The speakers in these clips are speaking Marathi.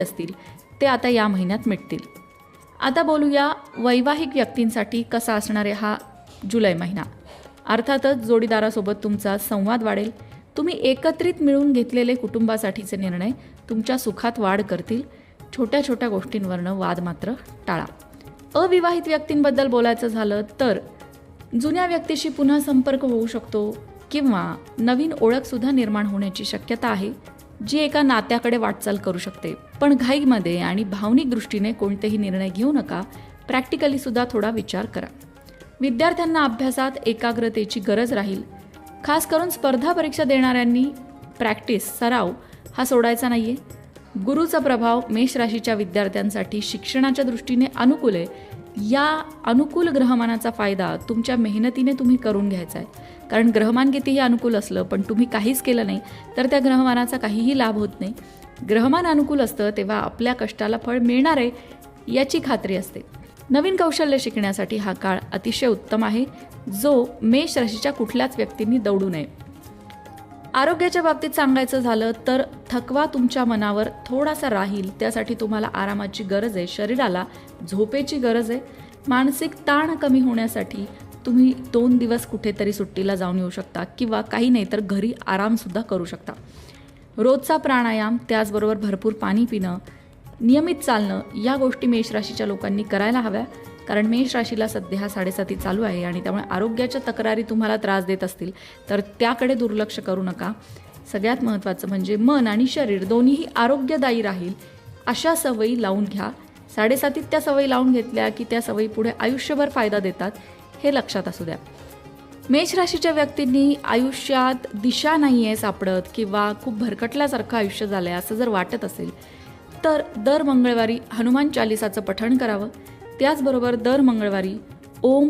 असतील ते आता या महिन्यात मिटतील. आता बोलूया वैवाहिक व्यक्तींसाठी कसा असणार आहे हा जुलै महिना. अर्थातच जोडीदारासोबत तुमचा संवाद वाढेल. तुम्ही एकत्रित मिळून घेतलेले कुटुंबासाठीचे निर्णय तुमच्या सुखात वाढ करतील. छोट्या छोट्या गोष्टींवरनं वाद मात्र टाळा. अविवाहित व्यक्तींबद्दल बोलायचं झालं तर जुन्या व्यक्तीशी पुन्हा संपर्क होऊ शकतो किंवा नवीन ओळखसुद्धा निर्माण होण्याची शक्यता आहे, जी एका नात्याकडे वाटचाल करू शकते. पण घाईमध्ये आणि भावनिक दृष्टीने कोणतेही निर्णय घेऊ नका. प्रॅक्टिकली सुद्धा थोडा विचार करा. विद्यार्थ्यांना अभ्यासात एकाग्रतेची गरज राहील. खास करून स्पर्धा परीक्षा देणाऱ्यांनी सराव हा सोडायचा नाहीये. गुरुचा प्रभाव मेष राशीच्या विद्यार्थ्यांसाठी शिक्षणाच्या दृष्टीने अनुकूल आहे. या अनुकूल ग्रहमानाचा फायदा तुमच्या मेहनतीने तुम्ही करून घ्यायचा आहे. कारण ग्रहमान कितीही अनुकूल असलं पण तुम्ही काहीच केलं नाही तर त्या ग्रहमानाचा काहीही लाभ होत नाही. ग्रहमान अनुकूल असतं तेव्हा आपल्या कष्टाला फळ मिळणार आहे याची खात्री असते. नवीन कौशल्य शिकण्यासाठी हा काळ अतिशय उत्तम आहे, जो मेष राशीच्या कुठल्याच व्यक्तींनी दौडू नये. आरोग्याच्या बाबतीत सांगायचं झालं तर थकवा तुमच्या मनावर थोडासा राहील. त्यासाठी तुम्हाला आरामाची गरज आहे. शरीराला झोपेची गरज आहे. मानसिक ताण कमी होण्यासाठी तुम्ही 2 दिवस कुठेतरी सुट्टीला जाऊन येऊ शकता किंवा काही नाही तर घरी आरामसुद्धा करू शकता. रोजचा प्राणायाम, त्याचबरोबर भरपूर पाणी पिणं, नियमित चालणं या गोष्टी मेष राशीच्या लोकांनी करायला हव्या. कारण मेष राशीला सध्या 7.5 चालू आहे आणि त्यामुळे आरोग्याच्या तक्रारी तुम्हाला त्रास देत असतील तर त्याकडे दुर्लक्ष करू नका. सगळ्यात महत्त्वाचं म्हणजे मन आणि शरीर दोन्हीही आरोग्यदायी राहील अशा सवयी लावून घ्या. 7.5 त्या सवयी लावून घेतल्या की त्या सवयी पुढे आयुष्यभर फायदा देतात, हे लक्षात असू द्या. मेष राशीच्या व्यक्तींनी आयुष्यात दिशा नाही आहे सापडत किंवा खूप भरकटल्यासारखं आयुष्य झालं आहे असं जर वाटत असेल तर दर मंगळवारी हनुमान चालिसाचं पठण करावं. त्याचबरोबर दर मंगळवारी ओम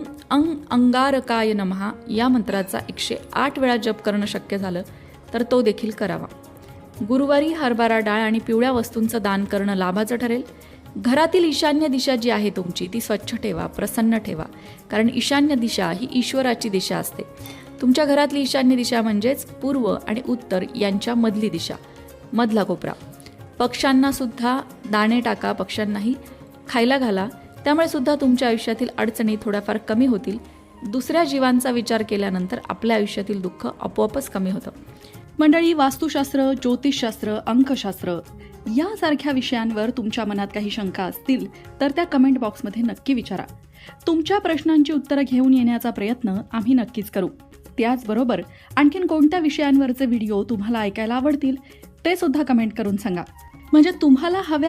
अंगारकाय नमः या मंत्राचा 108 वेळा जप करणं शक्य झालं तर तो देखील करावा. गुरुवारी हरभरा डाळ आणि पिवळ्या वस्तूंचं दान करणं लाभाचं ठरेल. घरातील ईशान्य दिशा जी आहे तुमची ती स्वच्छ ठेवा, प्रसन्न ठेवा. कारण ईशान्य दिशा ही ईश्वराची दिशा असते. तुमच्या घरातली ईशान्य दिशा म्हणजेच पूर्व आणि उत्तर यांच्या मधली दिशा, मधला कोपरा. पक्ष्यांना सुद्धा दाणे टाका, पक्ष्यांनाही खायला घाला. त्यामुळे सुद्धा तुमच्या आयुष्यातील अडचणी थोड्याफार कमी होतील. दुसऱ्या जीवांचा विचार केल्यानंतर आपल्या आयुष्यातील दुःख आपोआपच कमी होतं. मंडळी, वास्तुशास्त्र, ज्योतिषशास्त्र, अंकशास्त्र यासारख्या विषयांवर तुमच्या मनात काही शंका असतील तर त्या कमेंट बॉक्समध्ये नक्की विचारा. तुमच्या प्रश्नांची उत्तरं घेऊन येण्याचा प्रयत्न आम्ही नक्कीच करू. त्याचबरोबर आणखीन कोणत्या विषयांवरचे व्हिडिओ तुम्हाला ऐकायला आवडतील ते सुद्धा कमेंट करून सांगा. म्हणजे तुम्हाला हव्या